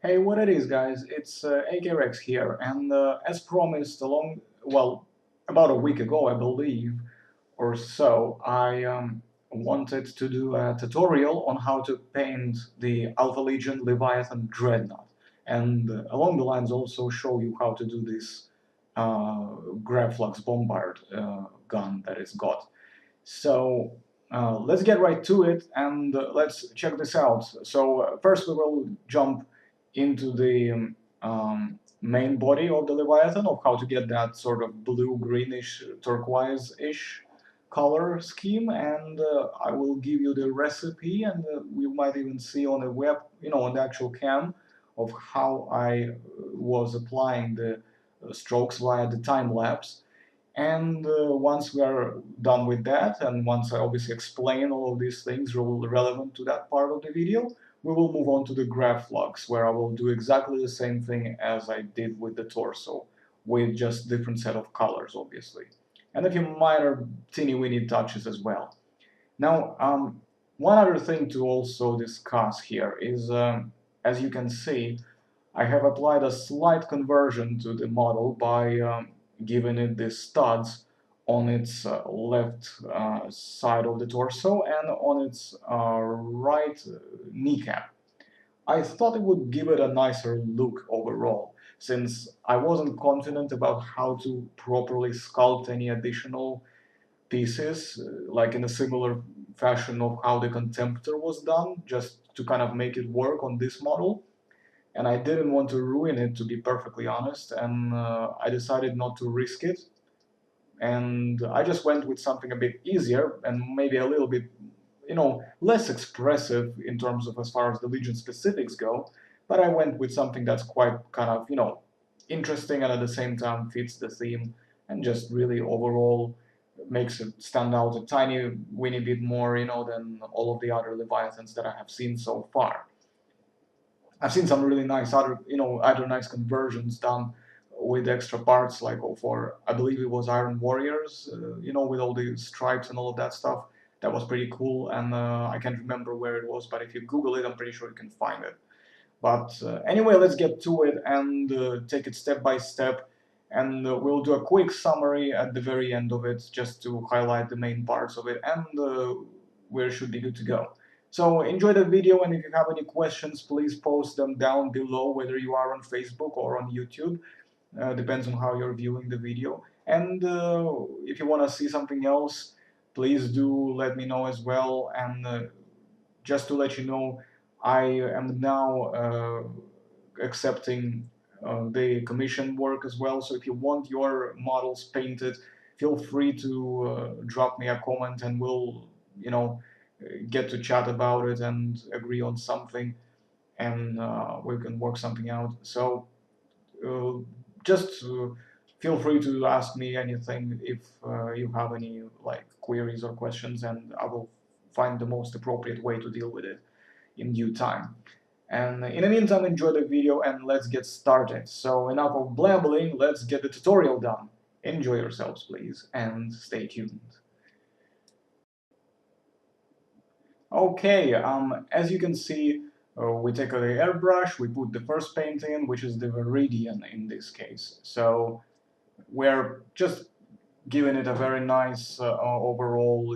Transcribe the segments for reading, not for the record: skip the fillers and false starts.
Hey, what it is, guys? It's AK Rex here, and as promised, about a week ago, I believe, or so, I wanted to do a tutorial on how to paint the Alpha Legion Leviathan Dreadnought, and along the lines also show you how to do this Gravflux Bombard gun that it's got. So let's get right to it and let's check this out. So first we will jump into the main body of the Leviathan, of how to get that sort of blue-greenish, turquoise-ish color scheme, and I will give you the recipe, and we might even see on the web, on the actual cam, of how I was applying the strokes via the time lapse. And once we are done with that, and once I obviously explain all of these things relevant to that part of the video, we will move on to the Gravflux, where I will do exactly the same thing as I did with the torso, with just different set of colors, obviously. And a few minor teeny-weeny touches as well. Now, one other thing to also discuss here is, as you can see, I have applied a slight conversion to the model by giving it the studs on its left side of the torso and on its right kneecap. I thought it would give it a nicer look overall, since I wasn't confident about how to properly sculpt any additional pieces, like in a similar fashion of how the Contemptor was done, just to kind of make it work on this model. And I didn't want to ruin it, to be perfectly honest, and I decided not to risk it. And I just went with something a bit easier and maybe a little bit, less expressive in terms of as far as the Legion specifics go. But I went with something that's quite kind of, interesting and at the same time fits the theme and just really overall makes it stand out a tiny weeny bit more, than all of the other Leviathans that I have seen so far. I've seen some really nice other nice conversions done with extra parts, like for I believe it was Iron Warriors, with all the stripes and all of that stuff. That was pretty cool, and I can't remember where it was, but if you Google it, I'm pretty sure you can find it. But anyway, let's get to it and take it step by step, and we'll do a quick summary at the very end of it, just to highlight the main parts of it, and we should be good to go. So enjoy the video, and if you have any questions, please post them down below, whether you are on Facebook or on YouTube. Depends on how you're viewing the video. And if you want to see something else, please do let me know as well. And just to let you know, I am now accepting the commission work as well. So if you want your models painted, feel free to drop me a comment, and we'll, get to chat about it and agree on something, and we can work something out. So uh, just feel free to ask me anything if you have any like queries or questions, and I will find the most appropriate way to deal with it in due time. And in the meantime, enjoy the video and let's get started. So enough of blabbling, let's get the tutorial done. Enjoy yourselves, please, and stay tuned. Okay, as you can see, we take the airbrush, we put the first paint in, which is the Viridian in this case. So we're just giving it a very nice overall,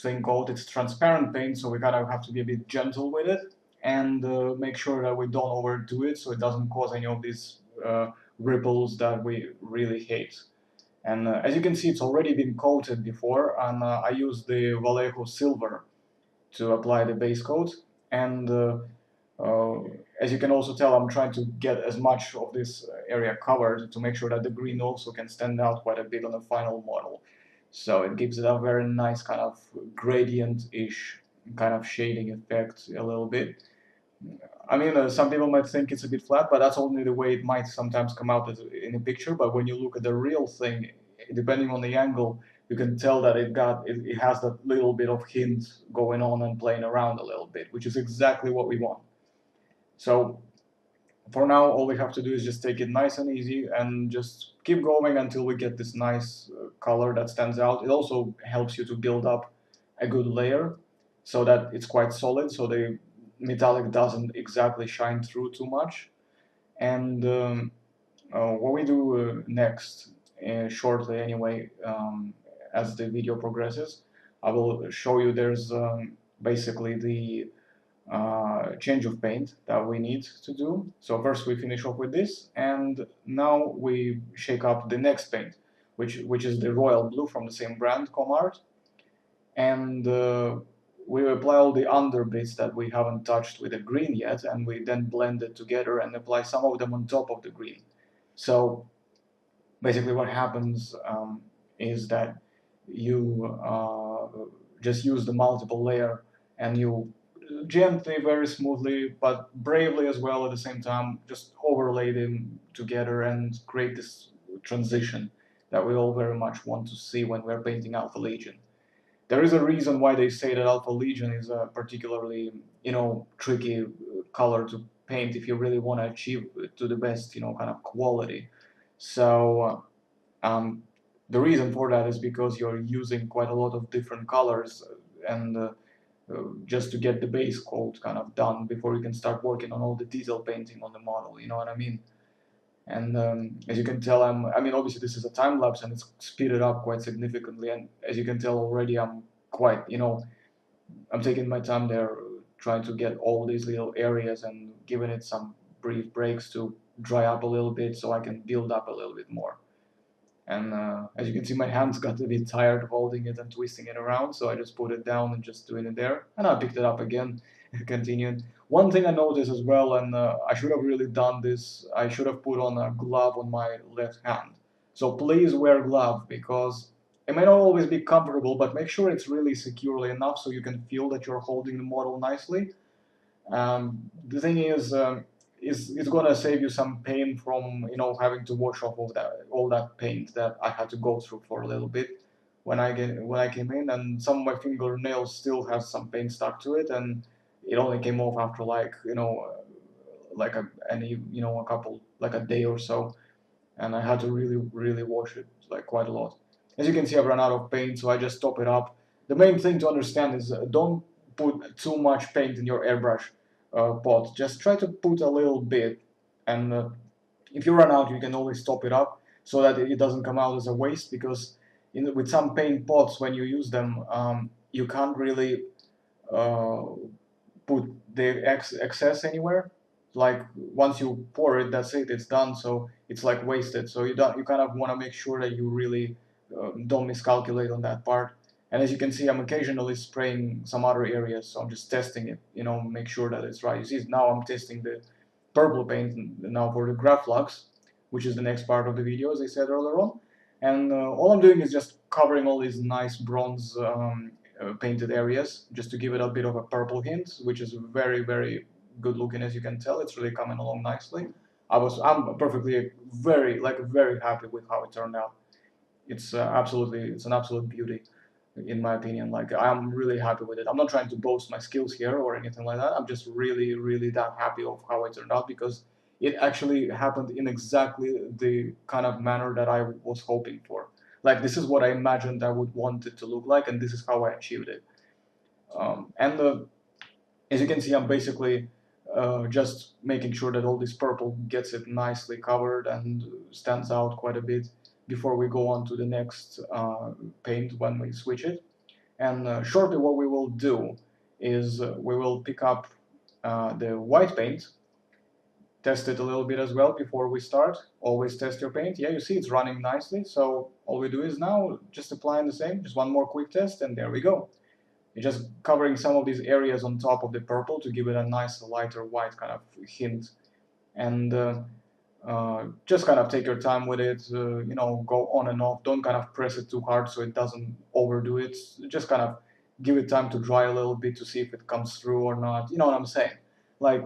thing coat. It's transparent paint, so we kind of have to be a bit gentle with it and make sure that we don't overdo it, so it doesn't cause any of these ripples that we really hate. And as you can see, it's already been coated before, and I use the Vallejo Silver to apply the base coat. And uh, as you can also tell, I'm trying to get as much of this area covered to make sure that the green also can stand out quite a bit on the final model. So it gives it a very nice kind of gradient-ish kind of shading effect a little bit. I mean, some people might think it's a bit flat, but that's only the way it might sometimes come out in a picture. But when you look at the real thing, depending on the angle, you can tell that it has that little bit of hint going on and playing around a little bit, which is exactly what we want. So for now, all we have to do is just take it nice and easy and just keep going until we get this nice color that stands out. It also helps you to build up a good layer so that it's quite solid, so metallic doesn't exactly shine through too much. And what we do next, shortly anyway, as the video progresses, I will show you there's basically the change of paint that we need to do. So first we finish off with this, and now we shake up the next paint, which is the royal blue from the same brand, Bombard, and we apply all the under bits that we haven't touched with the green yet, and we then blend it together and apply some of them on top of the green. So basically what happens is that you just use the multiple layer, and you gently, very smoothly, but bravely as well at the same time, just overlay them together and create this transition that we all very much want to see when we're painting Alpha Legion. There is a reason why they say that Alpha Legion is a particularly, tricky color to paint if you really want to achieve to the best, kind of quality. So the reason for that is because you're using quite a lot of different colors, and just to get the base coat kind of done before you can start working on all the detail painting on the model. You know what I mean? And as you can tell, I mean, obviously this is a time lapse and it's speeded up quite significantly. And as you can tell already, I'm quite, I'm taking my time there, trying to get all these little areas and giving it some brief breaks to dry up a little bit so I can build up a little bit more. And as you can see, my hands got a bit tired of holding it and twisting it around, so I just put it down and just doing it there. And I picked it up again and continued. One thing I noticed as well, and I should have really done this, I should have put on a glove on my left hand. So please wear glove, because it may not always be comfortable, but make sure it's really securely enough so you can feel that you're holding the model nicely. The thing is, it's gonna save you some pain from having to wash off all that paint that I had to go through for a little bit when I came in, and some of my fingernails still has some paint stuck to it, and it only came off after a couple, like a day or so, and I had to really wash it like quite a lot. As you can see, I've run out of paint, so I just top it up. The main thing to understand is don't put too much paint in your airbrush pot. Just try to put a little bit, and if you run out, you can always top it up so that it doesn't come out as a waste. Because with some paint pots, when you use them, you can't really uh, put the excess anywhere. Like once you pour it, that's it. It's done. So it's like wasted. So you kind of want to make sure that you really don't miscalculate on that part. And as you can see, I'm occasionally spraying some other areas, so I'm just testing it. Make sure that it's right. You see, now I'm testing the purple paint now for the Gravflux, which is the next part of the video, as I said earlier on. And all I'm doing is just covering all these nice bronze painted areas, just to give it a bit of a purple hint, which is very good looking, as you can tell. It's really coming along nicely. I'm perfectly very happy with how it turned out. It's an absolute beauty, in my opinion. Like, I'm really happy with it. I'm not trying to boast my skills here or anything like that. I'm just really that happy of how it turned out, because it actually happened in exactly the kind of manner that I was hoping for. Like, this is what I imagined I would want it to look like, and this is how I achieved it. And as you can see, I'm basically just making sure that all this purple gets it nicely covered and stands out quite a bit before we go on to the next paint when we switch it. And shortly what we will do is we will pick up the white paint, test it a little bit as well before we start. Always test your paint. Yeah, you see it's running nicely, so all we do is now just applying the same, just one more quick test, and there we go. You're just covering some of these areas on top of the purple to give it a nice lighter white kind of hint. And just kind of take your time with it, go on and off. Don't kind of press it too hard so it doesn't overdo it. Just kind of give it time to dry a little bit to see if it comes through or not. You know what I'm saying? Like,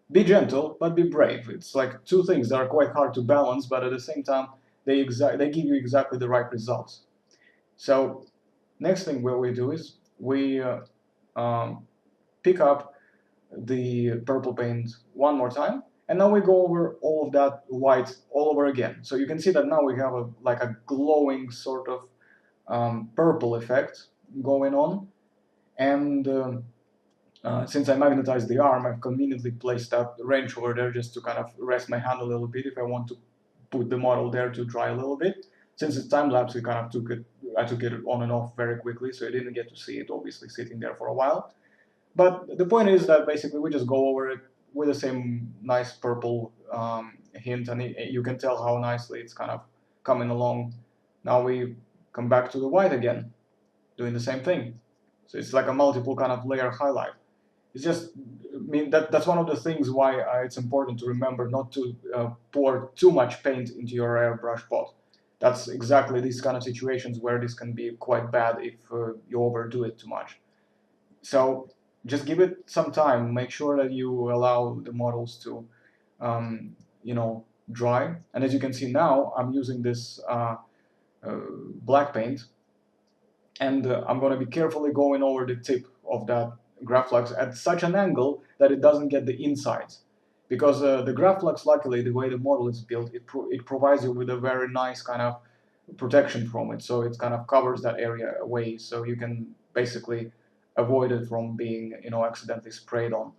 be gentle, but be brave. It's like two things that are quite hard to balance, but at the same time, they give you exactly the right results. So next thing what we do is we pick up the purple paint one more time, and now we go over all of that white all over again. So you can see that now we have like a glowing sort of purple effect going on. And Since I magnetized the arm, I've conveniently placed that wrench over there just to kind of rest my hand a little bit if I want to put the model there to dry a little bit. Since it's time lapse, I took it on and off very quickly, so I didn't get to see it obviously sitting there for a while. But the point is that basically we just go over it with the same nice purple hint, and you can tell how nicely it's kind of coming along. Now we come back to the white again, doing the same thing. So it's like a multiple kind of layer highlight. It's just, I mean, that's one of the things why it's important to remember not to pour too much paint into your airbrush pot. That's exactly these kind of situations where this can be quite bad if you overdo it too much. So just give it some time. Make sure that you allow the models to, you know, dry. And as you can see now, I'm using this black paint, and I'm going to be carefully going over the tip of that Gravflux at such an angle that it doesn't get the insides. Because the Gravflux, luckily, the way the model is built, it provides you with a very nice kind of protection from it. So it kind of covers that area away, so you can basically avoid it from being, you know, accidentally sprayed on.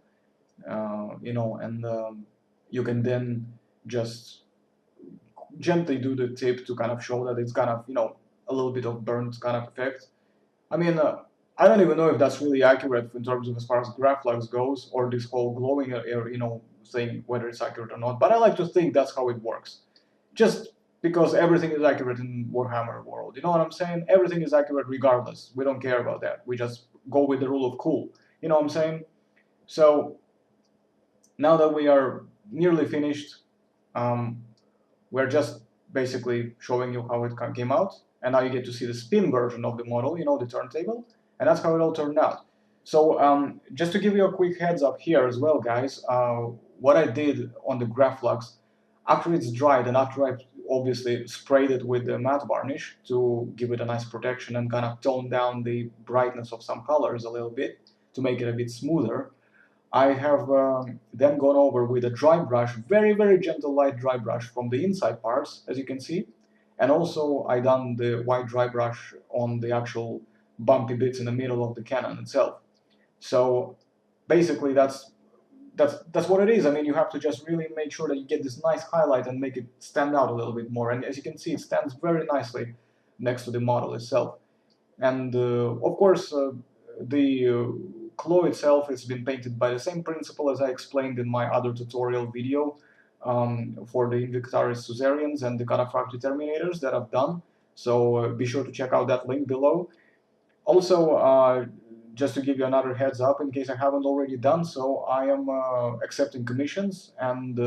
You know, and you can then just gently do the tip to kind of show that it's kind of, you know, a little bit of burnt kind of effect. I mean, I don't even know if that's really accurate in terms of as far as Gravflux goes, or this whole glowing air, you know, thing, whether it's accurate or not. But I like to think that's how it works. Just because everything is accurate in Warhammer world. You know what I'm saying? Everything is accurate regardless. We don't care about that. We just go with the rule of cool. You know what I'm saying? So now that we are nearly finished, um, we're just basically showing you how it came out, and now you get to see the spin version of the model, you know, the turntable, and that's how it all turned out. So just to give you a quick heads up here as well, guys, what I did on the Gravflux, after it's dried and after I obviously sprayed it with the matte varnish to give it a nice protection and kind of tone down the brightness of some colors a little bit to make it a bit smoother, I have then gone over with a dry brush, very, very gentle light dry brush from the inside parts, as you can see. And also I done the white dry brush on the actual bumpy bits in the middle of the cannon itself. So basically that's what it is. I mean, you have to just really make sure that you get this nice highlight and make it stand out a little bit more. And as you can see, it stands very nicely next to the model itself. And of course, the claw itself has been painted by the same principle as I explained in my other tutorial video for the Invictaris Suzerains and the Cataphractii Terminators that I've done. So be sure to check out that link below. Also, just to give you another heads up, in case I haven't already done so, I am accepting commissions, and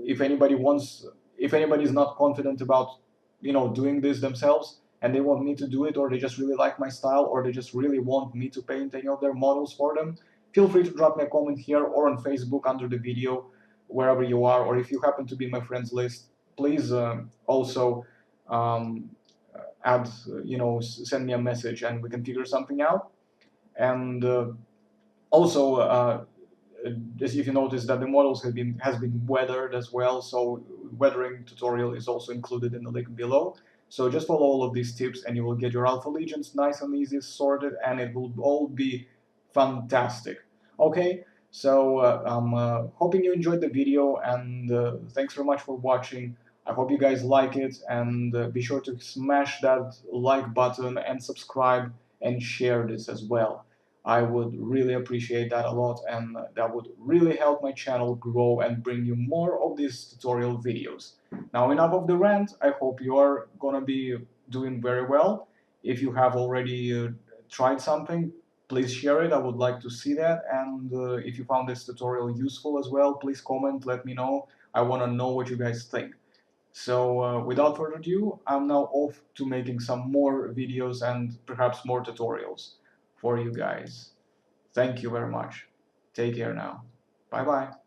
if anybody is not confident about, you know, doing this themselves, and they want me to do it, or they just really like my style, or they just really want me to paint any of their models for them, feel free to drop me a comment here or on Facebook under the video, wherever you are, or if you happen to be in my friends list, please also um, add, you know, send me a message and we can figure something out. And also, as if you notice that the models has been weathered as well, so weathering tutorial is also included in the link below. So just follow all of these tips and you will get your Alpha Legions nice and easy sorted, and it will all be fantastic. Okay, so I'm hoping you enjoyed the video, and thanks very much for watching. I hope you guys like it, and be sure to smash that like button and subscribe and share this as well. I would really appreciate that a lot, and that would really help my channel grow and bring you more of these tutorial videos. Now, enough of the rant. I hope you are gonna be doing very well. If you have already tried something, please share it. I would like to see that. And if you found this tutorial useful as well, please comment, let me know. I want to know what you guys think. So without further ado, I'm now off to making some more videos and perhaps more tutorials for you guys. Thank you very much. Take care now. Bye bye.